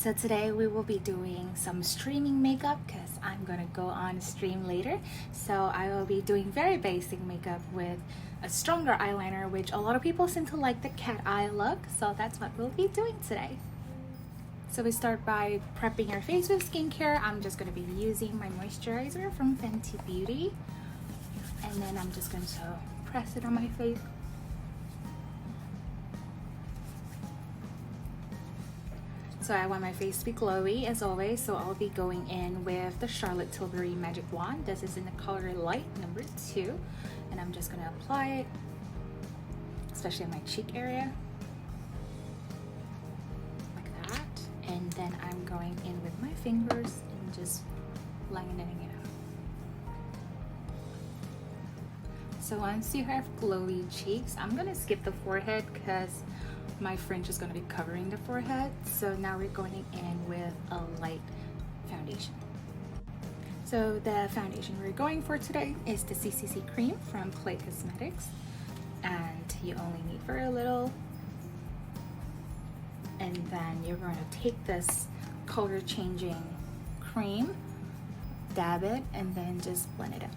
So today we will be doing some streaming makeup because I'm gonna go on stream later. So I will be doing very basic makeup with a stronger eyeliner, which a lot of people seem to like the cat eye look. So that's what we'll be doing today. So we start by prepping our face with skincare. I'm just gonna be using my moisturizer from Fenty Beauty. And then I'm just going to press it on my face. So I want my face to be glowy as always, so I'll be going in with the Charlotte Tilbury Magic Wand. This is in the color Light number 2, and I'm just gonna apply it, especially in my cheek area, like that. And then I'm going in with my fingers and just lightening it up. So once you have glowy cheeks, I'm gonna skip the forehead because my fringe is going to be covering the forehead. So now we're going in with a light foundation. So the foundation we're going for today is the CCC cream from Clay Cosmetics, and you only need very little. And then you're going to take this color changing cream, dab it, and then just blend it up.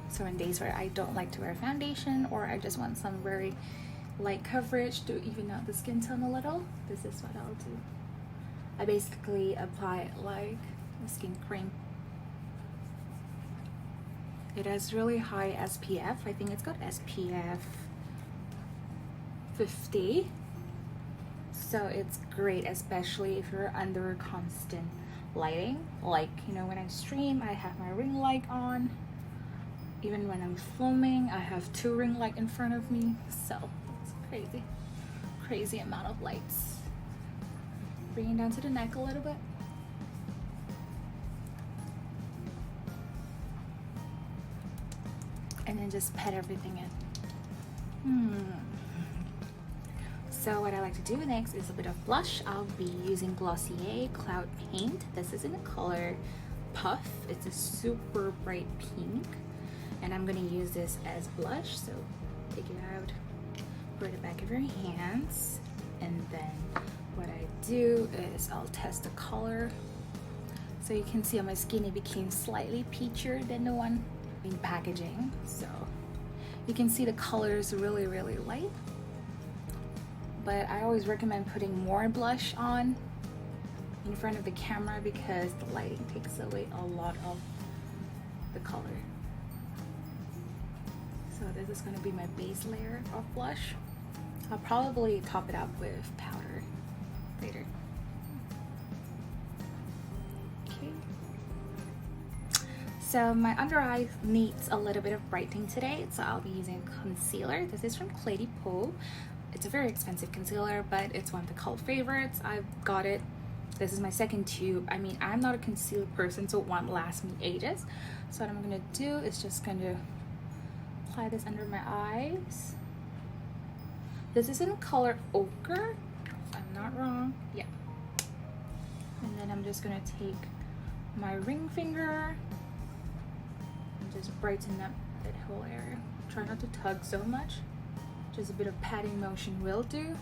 So in days where I don't like to wear foundation, or I just want some very light coverage to even out the skin tone a little, this is what I'll do. I basically apply it like a skin cream. It has really high SPF. I think it's got SPF 50. So it's great, especially if you're under constant lighting. Like, you know, when I stream, I have my ring light on. Even when I'm filming, I have 2 ring lights in front of me, so it's crazy amount of lights. Bring it down to the neck a little bit. And then just pat everything in. So what I like to do next is a bit of blush. I'll be using Glossier Cloud Paint. This is in the color Puff. It's a super bright pink. And I'm going to use this as blush, so take it out, put it back of your hands, and then what I do is I'll test the color. So you can see on my skin it became slightly peachier than the one in packaging. So you can see the color is really light. But I always recommend putting more blush on in front of the camera because the lighting takes away a lot of the color. So this is going to be my base layer of blush. I'll probably top it up with powder later. Okay. So my under eye needs a little bit of brightening today, so I'll be using concealer. This is from Clé de Peau. It's a very expensive concealer, but it's one of the cult favorites. I've got it. This is my second tube. I mean, I'm not a concealer person, so it won't last me ages. So what I'm going to do is just going to apply this under my eyes. This is in color ochre, if I'm not wrong. Yeah. And then I'm just gonna take my ring finger and just brighten up that whole area. Try not to tug so much. Just a bit of patting motion will do.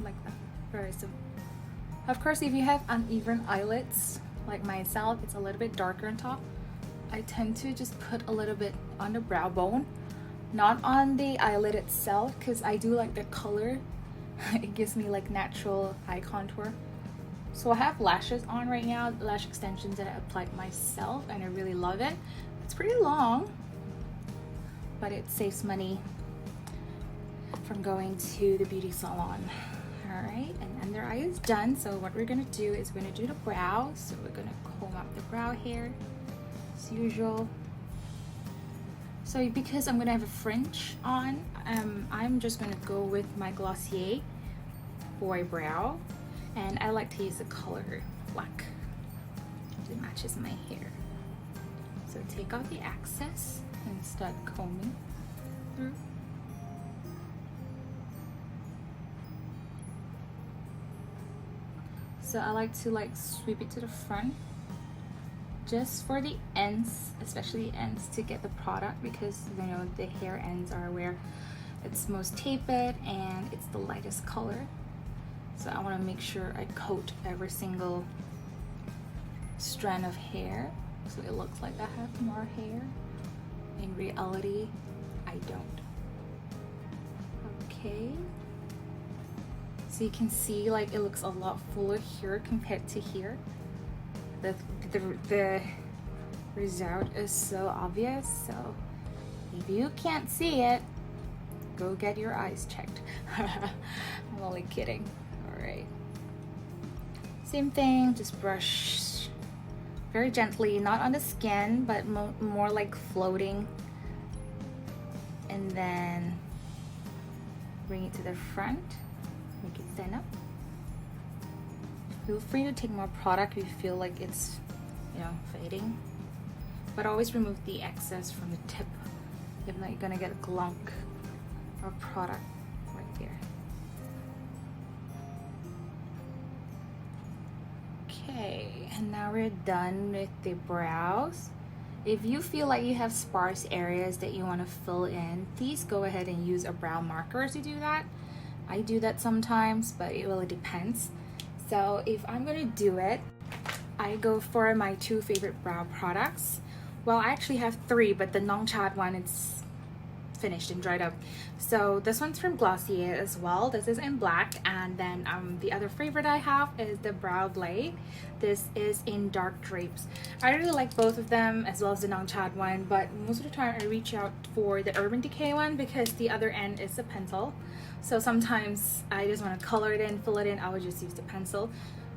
Like that. Very simple. Of course, if you have uneven eyelids like myself, it's a little bit darker on top. I tend to just put a little bit on the brow bone, not on the eyelid itself, because I do like the color. It gives me like natural eye contour. So I have lashes on right now, lash extensions that I applied myself, and I really love it. It's pretty long, but it saves money from going to the beauty salon. All right, and under eye is done. So what we're gonna do is we're gonna do the brow. So we're gonna comb up the brow hair as usual. So because I'm gonna have a fringe on, I'm just gonna go with my Glossier Boy Brow, and I like to use the color black. It matches my hair. So take out the excess and start combing through. So I like to sweep it to the front just for the ends, especially the ends, to get the product, because you know the hair ends are where It's most tapered and it's the lightest color. So I want to make sure I coat every single strand of hair so it looks like I have more hair. In reality, I don't. Okay. So you can see like it looks a lot fuller here compared to here. The result is so obvious. So if you can't see it, go get your eyes checked. I'm only kidding. All right. Same thing, just brush very gently, not on the skin, but more like floating. And then bring it to the front, make it stand up. Feel free to take more product if you feel like it's, you know, fading. But always remove the excess from the tip. If not, you're gonna get a glunk of product right there. Okay, and now we're done with the brows. If you feel like you have sparse areas that you want to fill in, please go ahead and use a brow marker to do that. I do that sometimes, but it really depends. So if I'm gonna do it, I go for my two favorite brow products. Well, I actually have three, but the Nongchad one, it's finished and dried up. So this one's from Glossier as well. This is in black, and then the other favorite I have is the Brow Blade. This is in dark drapes. I really like both of them as well as the Nongchad one, but most of the time I reach out for the Urban Decay one because the other end is a pencil. So sometimes I just want to color it in, fill it in, I would just use the pencil.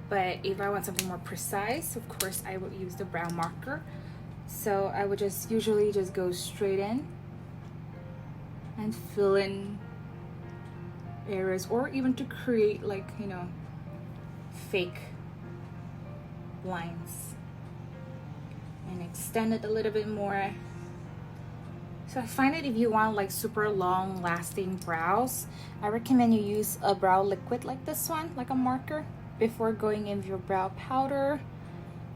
But if I want something more precise, of course I would use the brow marker. So I would just usually just go straight in and fill in areas, or even to create like, you know, fake lines, and extend it a little bit more. So I find that if you want like super long lasting brows, I recommend you use a brow liquid like this one, like a marker, before going in with your brow powder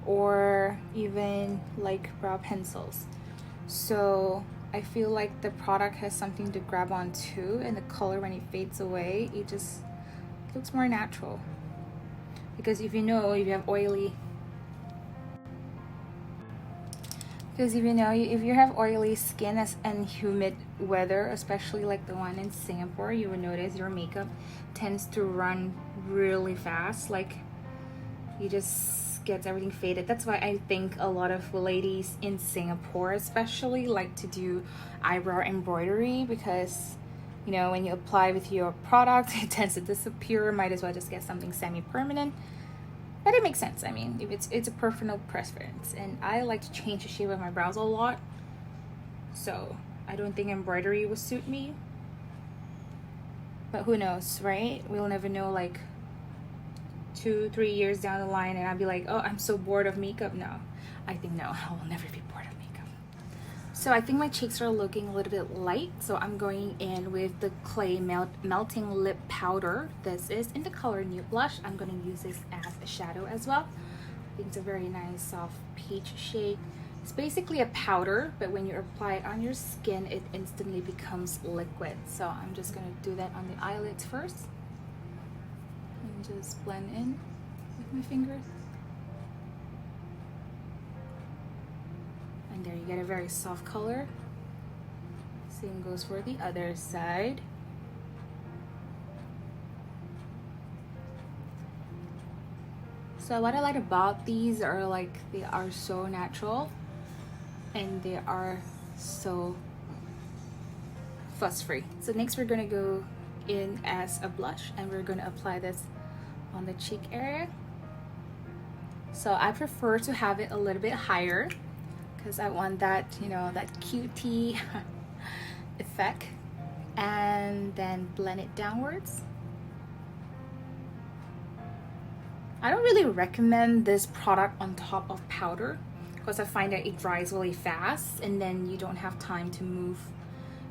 or even like brow pencils. So I feel like the product has something to grab onto, and the color when it fades away, it just looks more natural. Because if you know, if you have oily, if you have oily skin and humid weather, especially like the one in Singapore, you will notice your makeup tends to run really fast. Like you just gets everything faded. That's why I think a lot of ladies in Singapore especially like to do eyebrow embroidery, because you know, when you apply with your product it tends to disappear. Might as well just get something semi-permanent. But it makes sense. I mean, if it's a personal preference, and I like to change the shape of my brows a lot, so I don't think embroidery will suit me. But who knows, right? We'll never know, like 2-3 years down the line, and I'll be like, oh, I'm so bored of makeup. No, I think no, I will never be bored of makeup. So I think my cheeks are looking a little bit light, so I'm going in with the Clay Melting Lip Powder. This is in the color Nude Blush. I'm going to use this as a shadow as well. I think it's a very nice soft peach shade. It's basically a powder, but when you apply it on your skin, it instantly becomes liquid. So I'm just going to do that on the eyelids first. And just blend in with my fingers. And there you get a very soft color. Same goes for the other side. So what I like about these are like they are so natural and they are so fuss free. So next we're gonna go in as a blush, and we're gonna apply this on the cheek area. So I prefer to have it a little bit higher because I want that, you know, that cutie effect, and then blend it downwards. I don't really recommend this product on top of powder because I find that it dries really fast and then you don't have time to move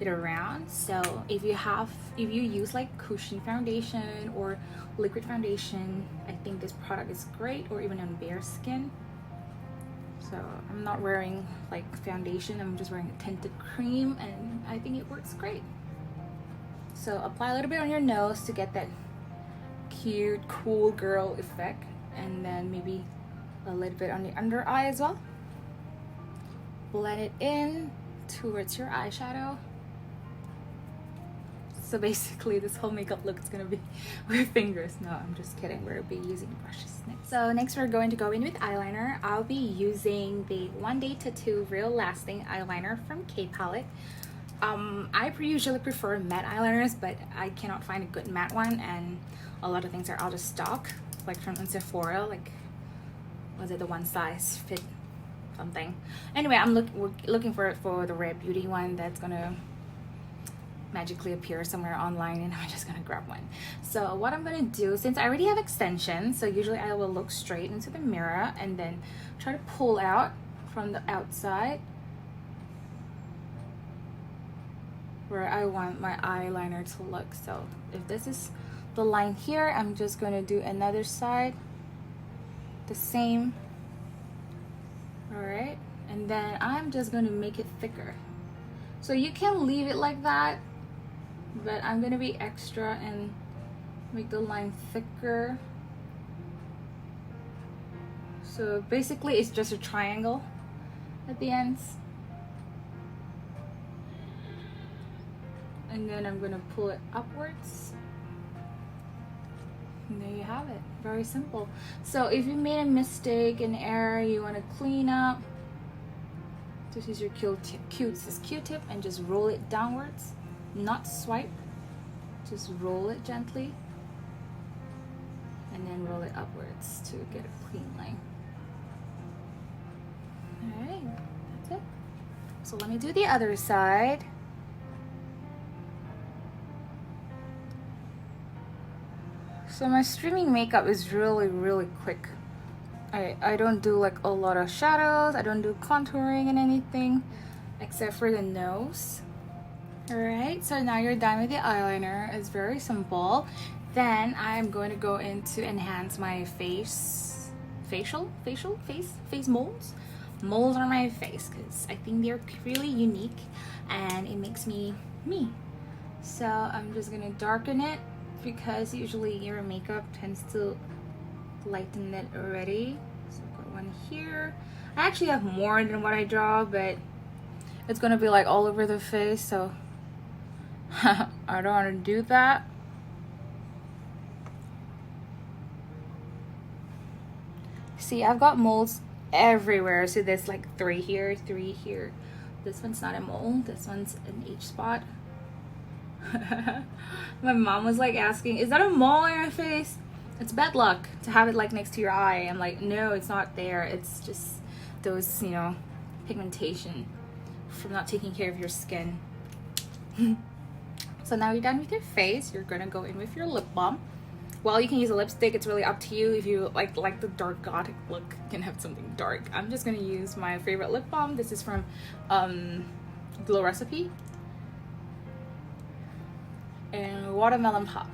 it around. So if you use like cushion foundation or liquid foundation, I think this product is great, or even on bare skin. So I'm not wearing like foundation, I'm just wearing a tinted cream, and I think it works great. So apply a little bit on your nose to get that cute, cool girl effect, and then maybe a little bit on the under eye as well. Blend it in towards your eyeshadow. So basically this whole makeup look is gonna be with fingers. No, I'm just kidding. We'll be using brushes next. So next we're going to go in with eyeliner. I'll be using the One Day Tattoo Real Lasting eyeliner from K Palette. I usually prefer matte eyeliners, but I cannot find a good matte one, and a lot of things are out of stock, like from Sephora, like was it the one size fit something. Anyway, we're looking for the Rare Beauty one that's gonna magically appear somewhere online, and I'm just gonna grab one. So what I'm gonna do, since I already have extensions, so usually I will look straight into the mirror and then try to pull out from the outside where I want my eyeliner to look. So if this is the line here, I'm just gonna do another side the same. All right, and then I'm just gonna make it thicker. So you can leave it like that, but I'm gonna be extra and make the line thicker. So basically it's just a triangle at the ends. And then I'm gonna pull it upwards. And there you have it. Very simple. So if you made a mistake, an error, you want to clean up, just use your Q-tip and just roll it downwards, not swipe. Just roll it gently and then roll it upwards to get a clean line. All right, that's it. So let me do the other side. So my streaming makeup is really quick. I don't do like a lot of shadows. I don't do contouring and anything except for the nose. All right, so now you're done with the eyeliner. It's very simple. Then I'm going to go in to enhance my face molds on my face, because I think they're really unique and it makes me me. So I'm just gonna darken it, because usually your makeup tends to lighten it already. So I've got one here. I actually have more than what I draw, but it's gonna be like all over the face, so I don't want to do that. See, I've got molds everywhere. So there's like 3 here, 3 here. This one's not a mold, this one's an H spot. My mom was like asking, is that a mole on your face? It's bad luck to have it like next to your eye. I'm like, no, it's not there. It's just those, you know, pigmentation from not taking care of your skin. So now you're done with your face. You're gonna go in with your lip balm. Well, you can use a lipstick. It's really up to you. If you like the dark gothic look, you can have something dark. I'm just gonna use my favorite lip balm. This is from Glow Recipe. And Watermelon Pop.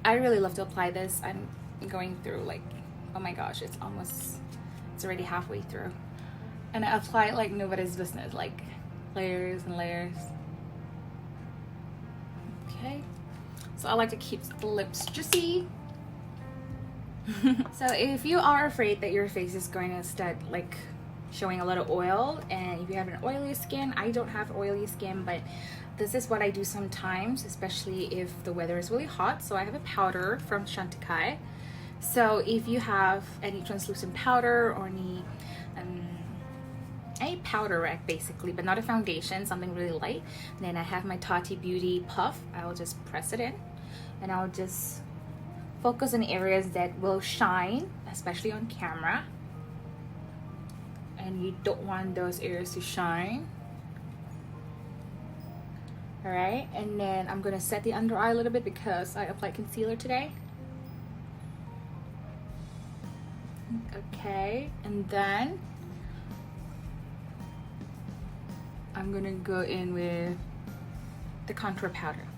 I really love to apply this. I'm going through like, oh my gosh, it's already halfway through. And I apply it like nobody's business, like layers and layers. Okay. So I like to keep the lips juicy. So if you are afraid that your face is going to start like showing a lot of oil, and if you have an oily skin, I don't have oily skin, but this is what I do sometimes, especially if the weather is really hot. So I have a powder from Chantecaille. So if you have any translucent powder or any powder rack basically, but not a foundation, something really light, then I have my Tati Beauty puff. I'll just press it in and I'll just focus on areas that will shine, especially on camera, and you don't want those areas to shine. All right, and then I'm gonna set the under eye a little bit because I applied concealer today. Okay, and then I'm gonna go in with the contour powder.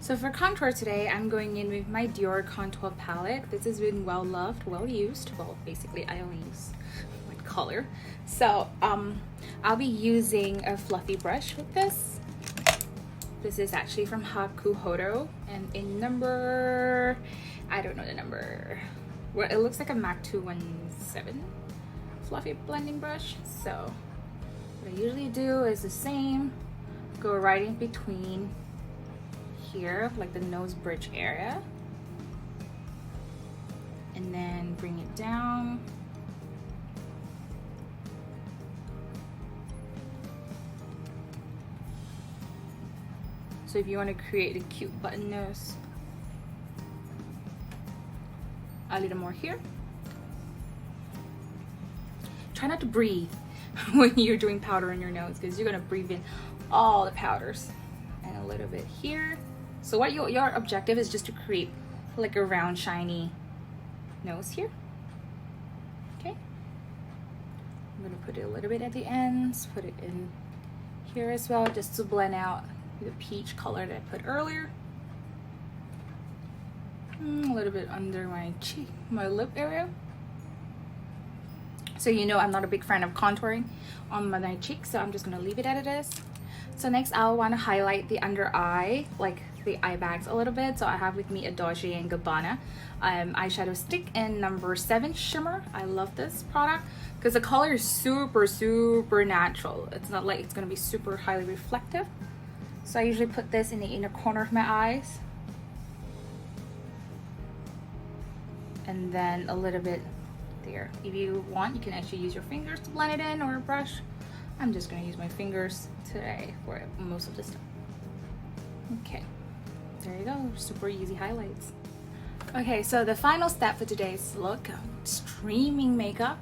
So for contour today, I'm going in with my Dior Contour palette. This has been well loved, well used. Well, basically I only use one color. So I'll be using a fluffy brush with this. This is actually from Hakuhodo, and in number, I don't know the number. Well, it looks like a MAC 217 fluffy blending brush. So what I usually do is the same, go right in between here, like the nose bridge area, and then bring it down. So if you want to create a cute button nose, a little more here. Try not to breathe when you're doing powder in your nose, because you're gonna breathe in all the powders. And a little bit here. So what your objective is just to create like a round shiny nose here. Okay, I'm gonna put it a little bit at the ends, put it in here as well, just to blend out the peach color that I put earlier. A little bit under my cheek, my lip area. So you know I'm not a big fan of contouring on my cheek, so I'm just gonna leave it as it is. So next I'll want to highlight the under eye, like the eye bags a little bit. So I have with me a Dolce & Gabbana eyeshadow stick in number 7 shimmer. I love this product because the color is super natural. It's not like it's gonna be super highly reflective. So I usually put this in the inner corner of my eyes, and then a little bit there. If you want, you can actually use your fingers to blend it in, or a brush. I'm just gonna use my fingers today for most of this stuff. Okay, there you go, super easy highlights. Okay, so the final step for today's look, streaming makeup,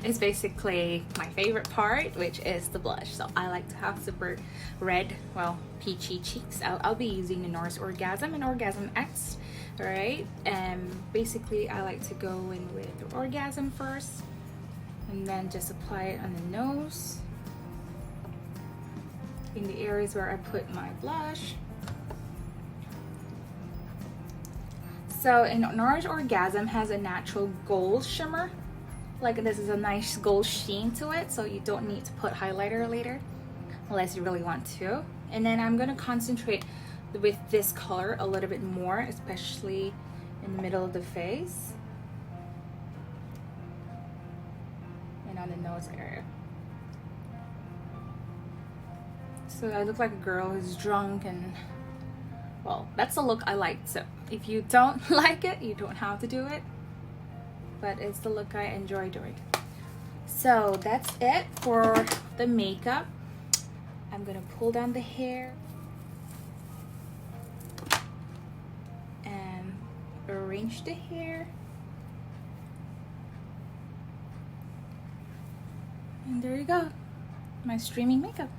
is basically my favorite part, which is the blush. So I like to have super red, well, peachy cheeks. I'll be using the NARS Orgasm and Orgasm X, right? And basically I like to go in with the Orgasm first, and then just apply it on the nose, in the areas where I put my blush. So in NARS Orgasm has a natural gold shimmer. Like this is a nice gold sheen to it, so you don't need to put highlighter later unless you really want to. And then I'm gonna concentrate with this color a little bit more, especially in the middle of the face and on the nose area. So I look like a girl who's drunk, and well, that's the look I like. So if you don't like it, you don't have to do it, but it's the look I enjoy doing. So that's it for the makeup. I'm gonna pull down the hair and arrange the hair, and there you go, my streaming makeup.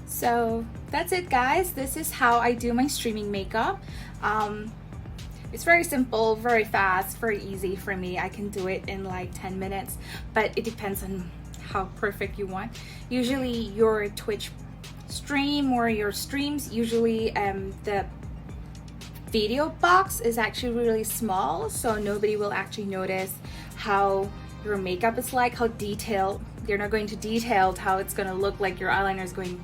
So that's it, guys. This is how I do my streaming makeup. It's very simple, very fast, very easy for me. I can do it in like 10 minutes, but it depends on how perfect you want. Usually your Twitch stream or your streams, usually the video box is actually really small, so nobody will actually notice how your makeup is like, how detailed. They're not going to detail how it's gonna look like your eyeliner is going,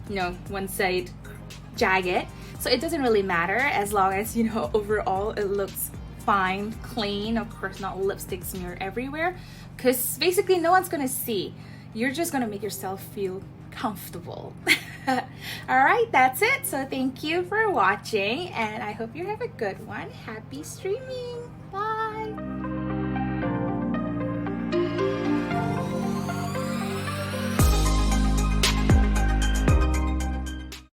you know, one side jagged. So it doesn't really matter as long as, you know, overall it looks fine, clean. Of course, not lipstick smear everywhere, because basically no one's gonna see. You're just gonna make yourself feel comfortable. All right, that's it. So thank you for watching, and I hope you have a good one. Happy streaming. Bye.